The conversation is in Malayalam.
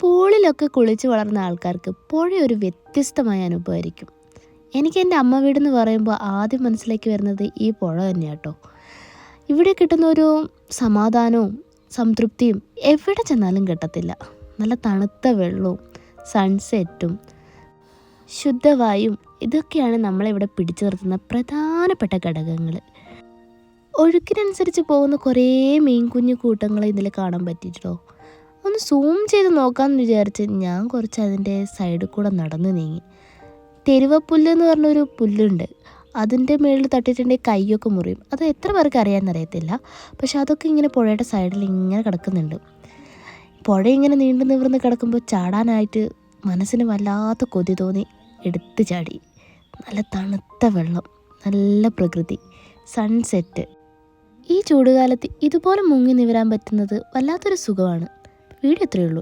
പൂളിലൊക്കെ കുളിച്ച് വളർന്ന ആൾക്കാർക്ക് പുഴ ഒരു വ്യത്യസ്തമായ അനുഭവമായിരിക്കും. എനിക്ക് എൻ്റെ അമ്മ വീടെന്ന് പറയുമ്പോൾ ആദ്യം മനസ്സിലേക്ക് വരുന്നത് ഈ പുഴ തന്നെയാണ് കേട്ടോ. ഇവിടെ കിട്ടുന്ന ഒരു സമാധാനവും സംതൃപ്തിയും എവിടെ ചെന്നാലും കിട്ടത്തില്ല. നല്ല തണുത്ത വെള്ളവും സൺസെറ്റും ശുദ്ധവായും ഇതൊക്കെയാണ് നമ്മളിവിടെ പിടിച്ചു നിർത്തുന്ന പ്രധാനപ്പെട്ട ഘടകങ്ങൾ. ഒഴുക്കിനനുസരിച്ച് പോകുന്ന കുറേ മീൻകുഞ്ഞു കൂട്ടങ്ങളെ ഇതിൽ കാണാൻ പറ്റിയിട്ടോ. ഒന്ന് സൂം ചെയ്ത് നോക്കാമെന്ന് വിചാരിച്ച് ഞാൻ കുറച്ച് അതിൻ്റെ സൈഡിൽ കൂടെ നടന്നു നീങ്ങി. തെരുവപ്പുല്ല് എന്ന് പറഞ്ഞൊരു പുല്ലുണ്ട്, അതിൻ്റെ മുകളിൽ തട്ടിയിട്ടുണ്ടെങ്കിൽ കൈയൊക്കെ മുറിയും. അത് എത്ര പേർക്ക് അറിയാമെന്നറിയത്തില്ല, പക്ഷെ അതൊക്കെ ഇങ്ങനെ പുഴയുടെ സൈഡിൽ ഇങ്ങനെ കിടക്കുന്നുണ്ട്. പുഴ ഇങ്ങനെ നീണ്ടു നിവർന്ന് കിടക്കുമ്പോൾ ചാടാനായിട്ട് മനസ്സിന് വല്ലാത്ത കൊതി തോന്നി എടുത്ത് ചാടി. നല്ല തണുത്ത വെള്ളം, നല്ല പ്രകൃതി, സൺസെറ്റ്. ഈ ചൂടുകാലത്ത് ഇതുപോലെ മുങ്ങി നിവരാൻ പറ്റുന്നത് വല്ലാത്തൊരു സുഖമാണ്. വീഡിയോ ഇത്രയേ ഉള്ളൂ.